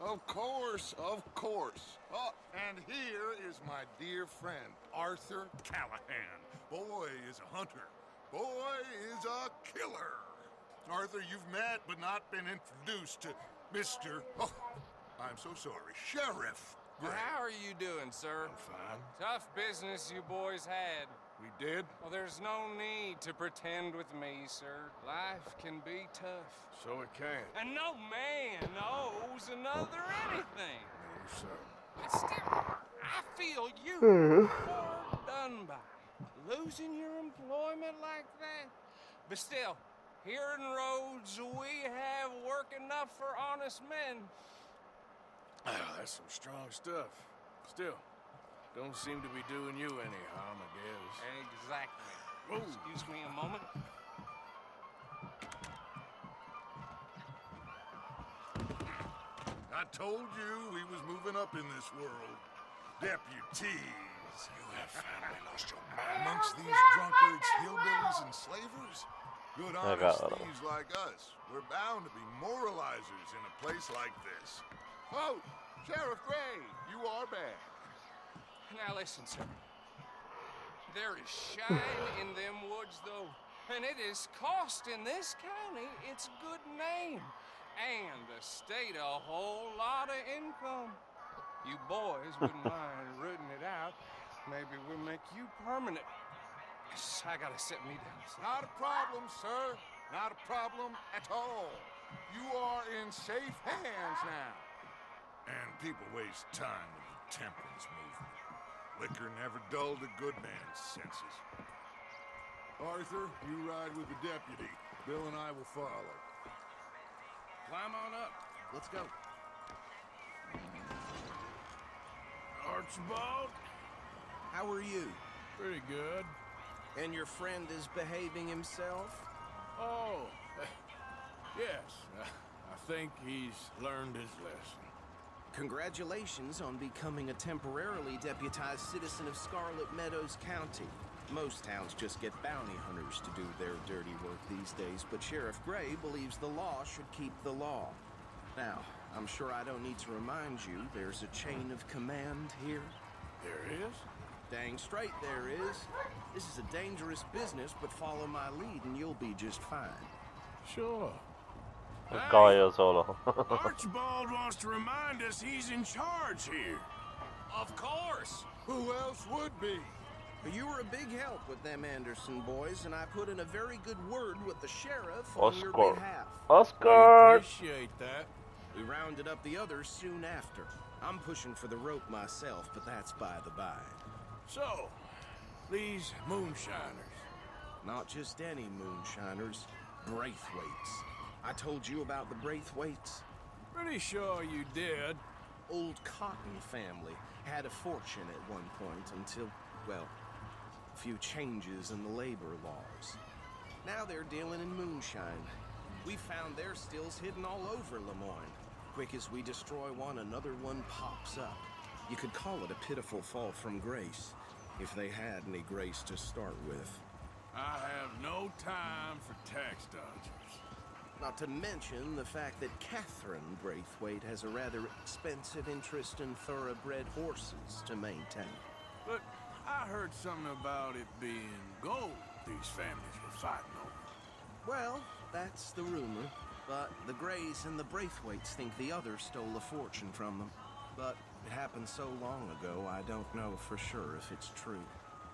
Of course, of course. Oh, and here is my dear friend, Arthur Callahan. Boy is a hunter. Boy is a killer. Arthur, you've met but not been introduced to Mr. Oh, I'm so sorry, Sheriff Gray. How are you doing, sir? I'm fine. Tough business you boys had. We did? Well, there's no need to pretend with me, sir. Life can be tough. So it can. And no man owes another anything. No, sir. But still, I feel you are done by. Losing your employment like that? But still, here in Rhodes, we have work enough for honest men. That's some strong stuff. Still, don't seem to be doing you any harm, I guess. Exactly. Whoa. Excuse me a moment. I told you we was moving up in this world. Deputies. You have finally lost your mind. Amongst these drunkards, hillbillies, and slavers? Good honest thieves like us. We're bound to be moralizers in a place like this. Oh, Sheriff Gray, you are back. Now listen, sir. There is shine in them woods, though. And it is costing this county its good name. And the state a whole lot of income. You boys wouldn't mind rooting it out. Maybe we'll make you permanent. I gotta sit me down. Not a problem, sir. Not a problem at all. You are in safe hands now. And people waste time with the temperance movement. Liquor never dulled a good man's senses. Arthur, you ride with the deputy. Bill and I will follow. Climb on up. Let's go. Archibald? How are you? Pretty good. And your friend is behaving himself? Oh, yes. I think he's learned his lesson. Congratulations on becoming a temporarily deputized citizen of Scarlet Meadows County. Most towns just get bounty hunters to do their dirty work these days, but Sheriff Gray believes the law should keep the law. Now, I'm sure I don't need to remind you there's a chain of command here. There is? Dang straight there is. This is a dangerous business, but follow my lead and you'll be just fine. Sure. Un caballo solo. Archibald wants to remind us he's in charge here. Of course. Who else would be? You were a big help with them Anderson boys, and I put in a very good word with the sheriff on your behalf. Oscar! Appreciate that. We rounded up the others soon after. I'm pushing for the rope myself, but that's by the by. So, these moonshiners. Not just any moonshiners, Braithwaites. I told you about the Braithwaites? Pretty sure you did. Old Cotton family had a fortune at one point until, well, a few changes in the labor laws. Now they're dealing in moonshine. We found their stills hidden all over Lemoyne. Quick as we destroy one, another one pops up. You could call it a pitiful fall from grace, if they had any grace to start with. I have no time for tax dodgers. Not to mention the fact that Catherine Braithwaite has a rather expensive interest in thoroughbred horses to maintain. But I heard something about it being gold these families were fighting over. Well, that's the rumor. But the Grays and the Braithwaites think the others stole a fortune from them. But it happened so long ago, I don't know for sure if it's true.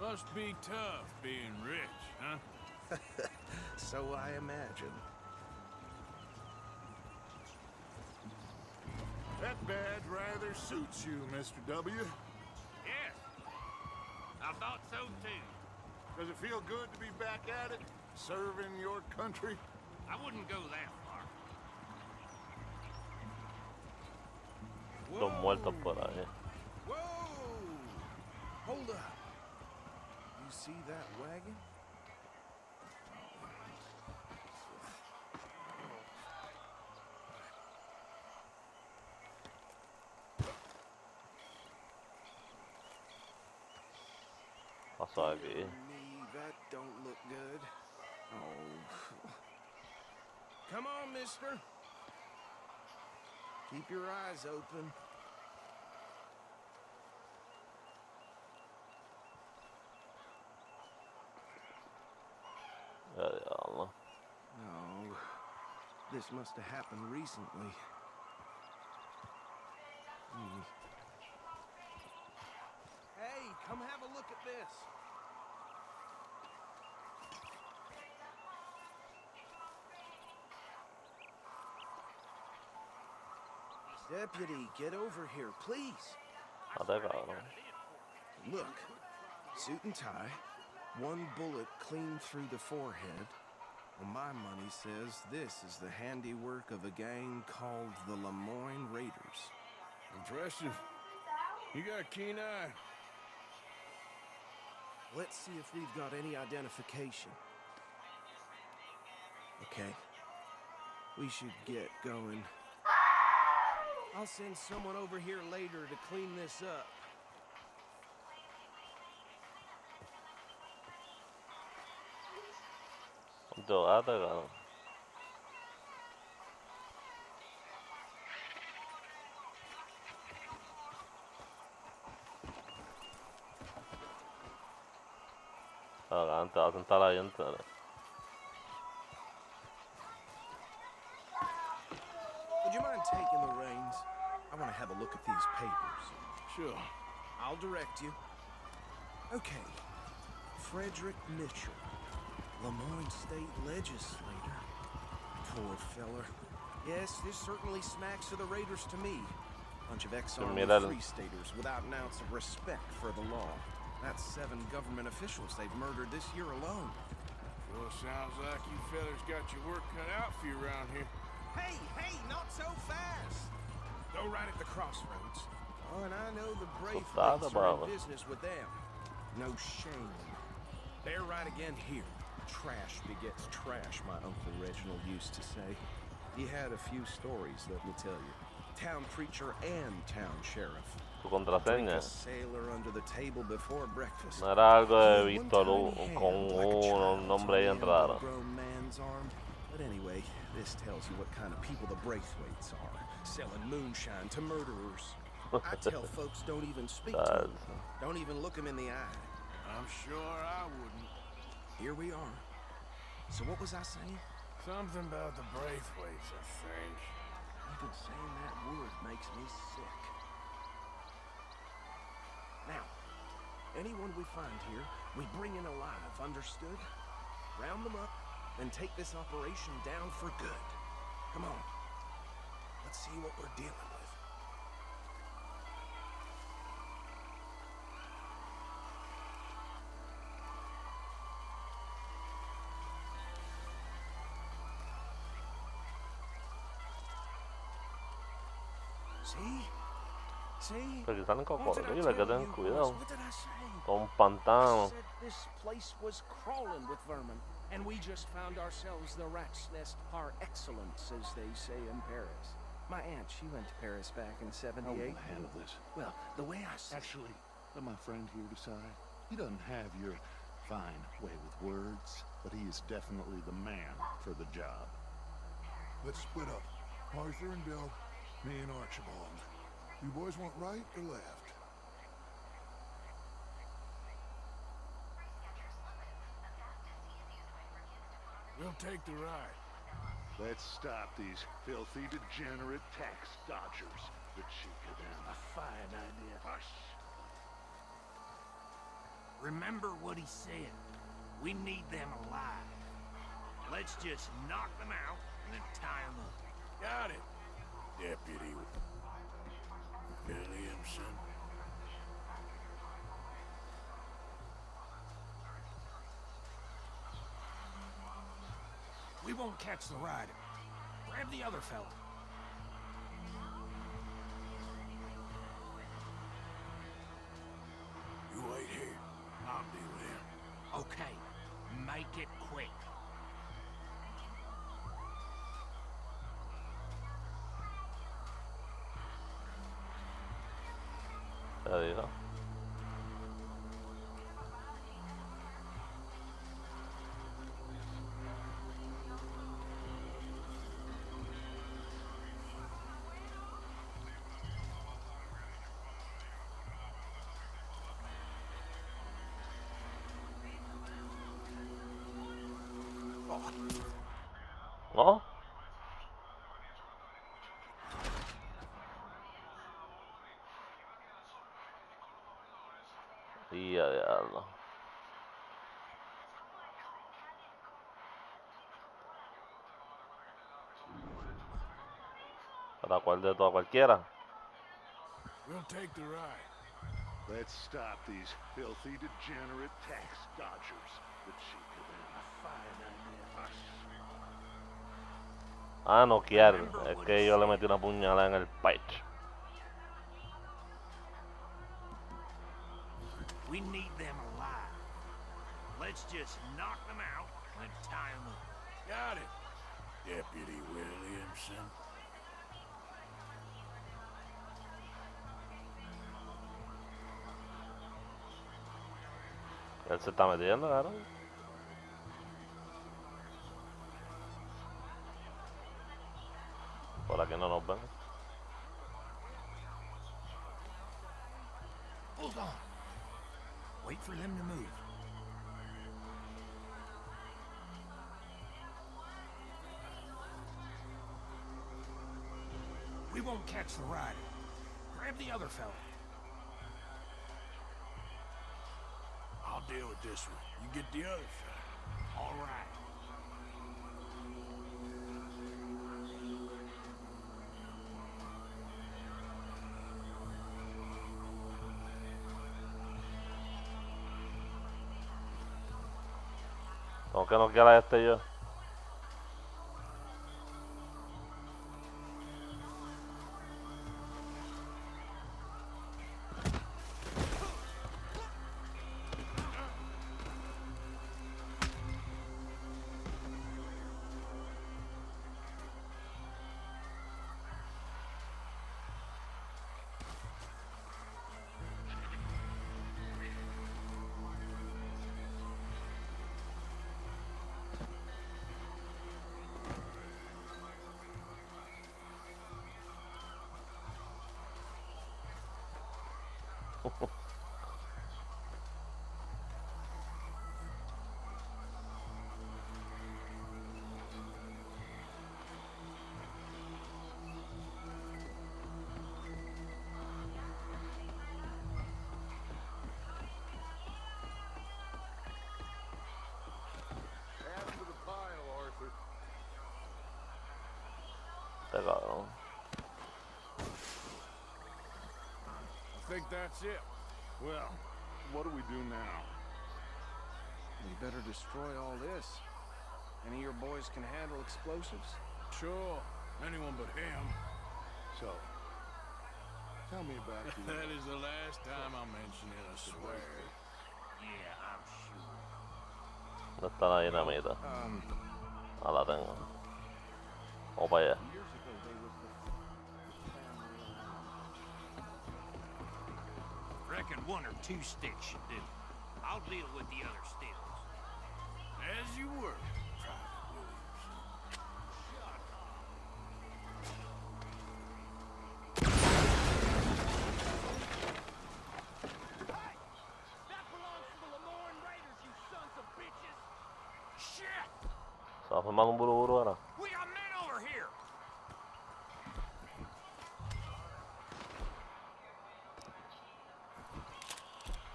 Must be tough being rich, huh? So I imagine. That badge rather suits you, Mr. W. Yes, I thought so too. Does it feel good to be back at it, serving your country? I wouldn't go that far. Los muertos por ahí. Whoa! Hold up. You see that wagon? Pasó aquí. Me, that don't look good. Oh. Come on, mister. Keep your eyes open. Ya Allah. No, this must have happened recently. Hey, come have a look at this. Deputy, get over here, please. Ada karon. Look, suit and tie, one bullet clean through the forehead. Well, my money says this is the handiwork of a gang called the Lemoyne Raiders. Impressive. You got a keen eye. Let's see if we've got any identification. Okay. We should get going. I'll send someone over here later to clean this up. Untuk ada karon. Antaa sen talajantaa. Would you mind taking the reins? I want to have a look at these papers. Sure. I'll direct you. Okay. Frederick Mitchell, Lemoyne State Legislator. Poor feller. Yes, this certainly smacks of the Raiders to me. Bunch of ex-army free staters without an ounce of respect for the law. That's 7 government officials they've murdered this year alone. Sure sounds like you fellas got your work cut out for you around here. Hey, not so fast! Go right at the crossroads. Oh, and I know the Braithwaites are in business with them. No shame. They're right again here. Trash begets trash, my Uncle Reginald used to say. He had a few stories, let me tell you. Town preacher and town sheriff. Tu contraseña. Sailor under the table before breakfast. No era algo de Víctor con un nombre bien raro. But anyway, this tells you what kind of people the Braithwaites are. Selling moonshine to murderers. I tell folks don't even speak to them. Don't even look them in the eye. I'm sure I wouldn't. Here we are. So what was I saying? Something about the Braithwaites, I think. Even saying that word makes me sick. Now, anyone we find here, we bring in alive, understood? Round them up, and take this operation down for good. Come on. Let's see what we're dealing with. See? Porque salen cocodrilos, hay que tener cuidado. What did I say? Con un pantano. Said this place was crawling with vermin, and we just found ourselves the rat's nest par excellence, as they say in Paris. My aunt, she went to Paris back in '78. How will I handle this? Well, the way I said... Actually, let my friend here decide. He doesn't have your fine way with words, but he is definitely the man for the job. Let's split up. Arthur and Bill, me and Archibald. You boys want right or left? We'll take the ride. Let's stop these filthy, degenerate tax dodgers. The cheek of them. A fine idea. Hush. Remember what he said. We need them alive. Let's just knock them out and then tie them up. Got it, Deputy Williamson. We won't catch the rider. Grab the other fella. You wait here. I'll deal with him. Okay, make it quick. Ya dijo. ¿No? Y a diablo. ¿Para cuál de todas cualquiera? We'll take the ride. Let's stop these filthy, degenerate tax dodgers. The cheek of them. Ah, noquear. Es que yo le metí una puñalada en el pecho. We need them alive. Let's just knock them out and tie them up. Got it, Deputy Williamson. Él se está metiendo, claro. Por aquí no nos ven. Hold on. Wait for them to move. We won't catch the rider. Grab the other fella. I'll deal with this one. You get the other fella. All right. Tengo que noquear a este yo. After the pile, Arthur. Este cabrón. I think that's it. Well, what do we do now? We better destroy all this. Any of your boys can handle explosives? Sure, anyone but him. So, tell me about the... That is the last time I mention it, I swear. Yeah, I'm sure. ¿Dónde está la dinamita? Ah, la tengo. Vamos para allá. Years ago, they was the family. Reckon one or two sticks should do. I'll deal with the other stills. As you were, Private Williamson. That belongs to the Lemoyne Raiders, you sons of bitches! Shit! Se va a formar un buruburu ahora. We got men over here!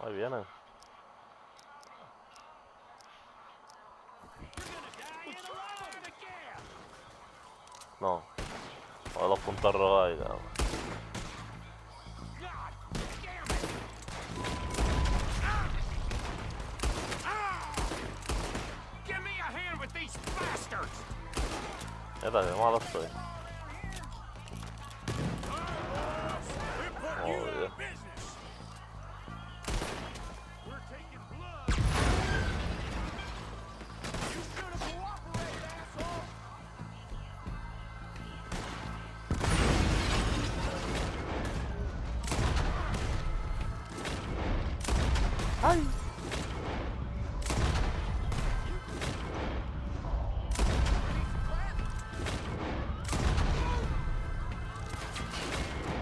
Ahí viene. No. Todos los puntos rojos ahí, cabrón. Give me a hand with these bastards! Esta, qué malo estoy. Oh, Dios. We're taking blood! You should have cooperated, asshole! ¡Ay!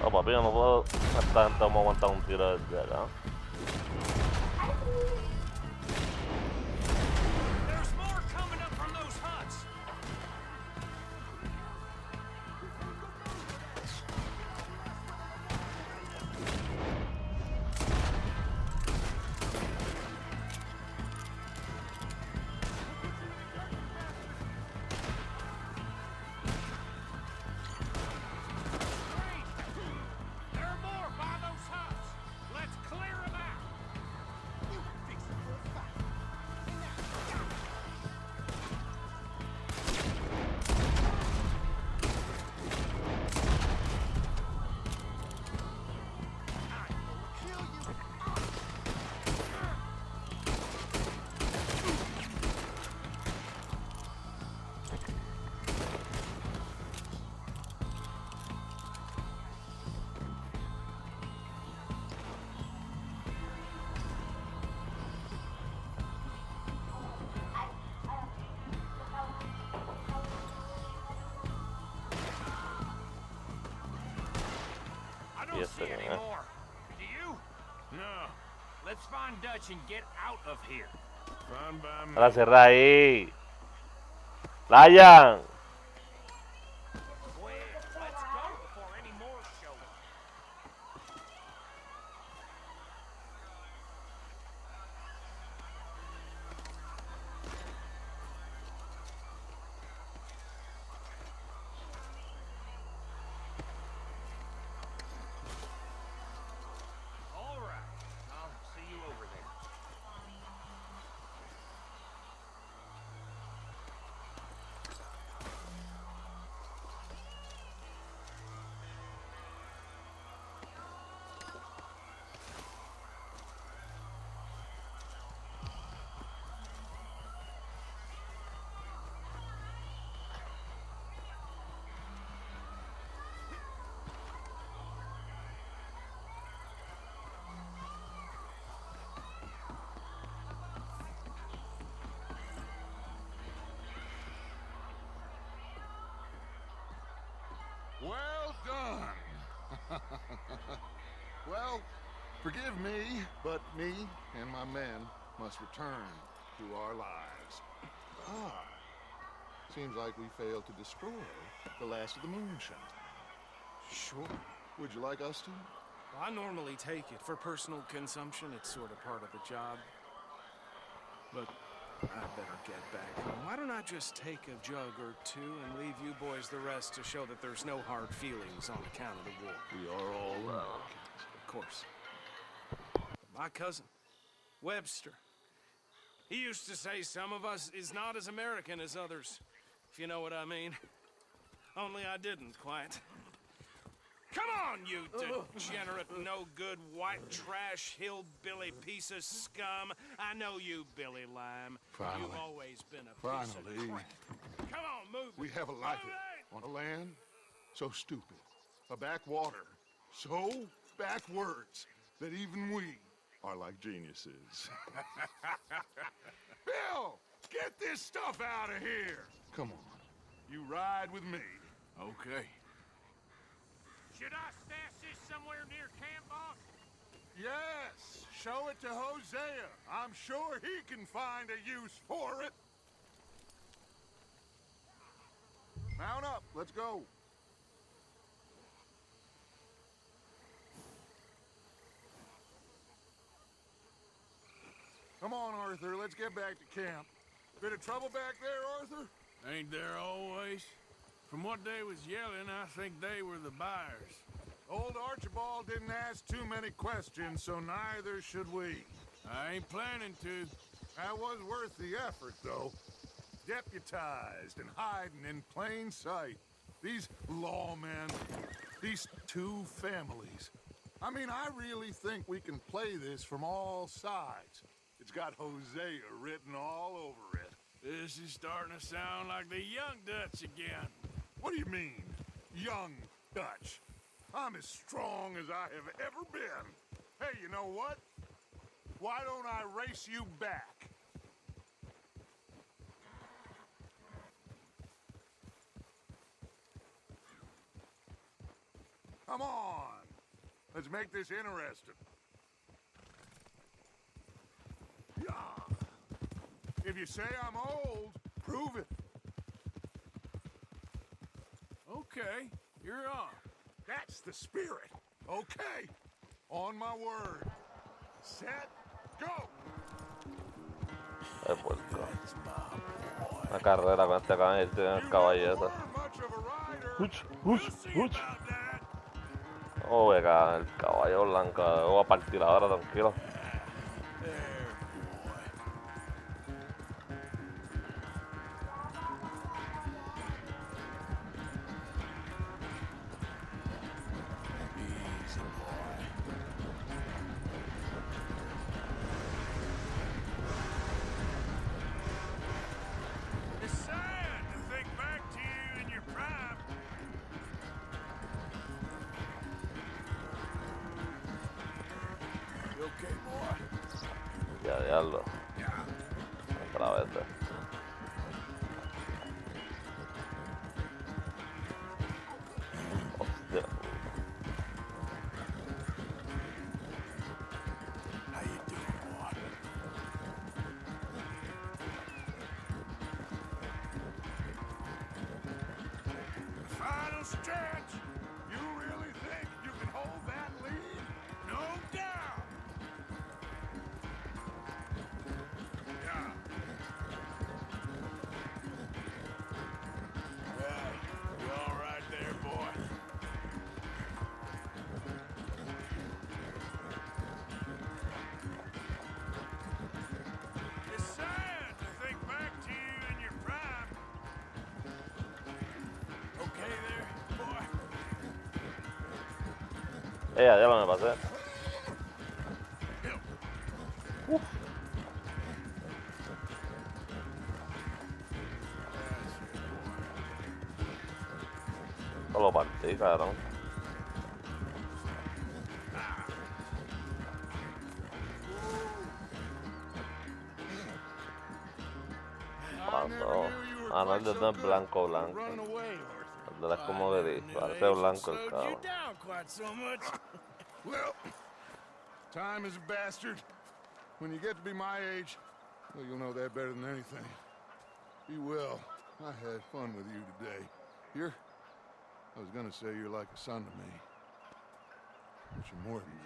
No, papi, yo no puedo. Esta gente vamos a aguantar un tiro desde acá. There's more coming up from those huts! don't Yes, see sir. any more. Do you? No. Let's find Dutch and get out of here. Fine by me. Ahora cerrá ahí. Ryan. Quick, let's go before any more show up. All right. I'll see you over there. Well done. Well, forgive me, but me and my men must return to our lives. Seems like we failed to destroy the last of the moonshine. Sure. Would you like us to? I normally take it for personal consumption. It's sort of part of the job. But I better get back home. Why don't I just take a jug or two and leave you boys the rest to show that there's no hard feelings on account of the war? We are all Americans. Of course. My cousin, Webster, he used to say some of us is not as American as others, if you know what I mean. Only I didn't quite. Come on, you degenerate, no-good, white trash, hillbilly piece of scum. I know you, Billy Lime. Finally. You've always been a piece of Finally. crap. Come on, move it. We have a life on a land so stupid, a backwater so backwards that even we are like geniuses. Bill, get this stuff out of here. Come on, you ride with me. Okay. Should I stash this somewhere near camp, boss? Yes, show it to Hosea. I'm sure he can find a use for it. Mount up, let's go. Come on, Arthur, let's get back to camp. Bit of trouble back there, Arthur? Ain't there always? From what they was yelling, I think they were the buyers. Old Archibald didn't ask too many questions, so neither should we. I ain't planning to. That was worth the effort, though. Deputized and hiding in plain sight. These lawmen, these two families. I mean, I really think we can play this from all sides. It's got Hosea written all over it. This is starting to sound like the young Dutch again. What do you mean, young Dutch? I'm as strong as I have ever been. Hey, you know what? Why don't I race you back? Come on. Let's make this interesting. Yeah. If you say I'm old, prove it. Okay, you're on. That's the spirit. Okay. On my word. Set, go. He puesto. Una carrera con este caballete. Oh, venga, el caballo blanco. Voy a partir ahora, tranquilo. It's sad to think back to you in your prime. You okay, boy? Ya, diablo. Otra vez. Hostia. Ya lo me pasé. Lo partí, cabrón. Cuando... Ah, no, el de no es blanco, blanco. El de las como que di, parece blanco el cabrón. Well, time is a bastard. When you get to be my age, well, you'll know that better than anything. Be well. I had fun with you today. I was gonna say you're like a son to me. But you're more than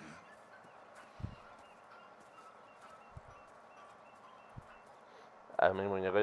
that. A mi muñeco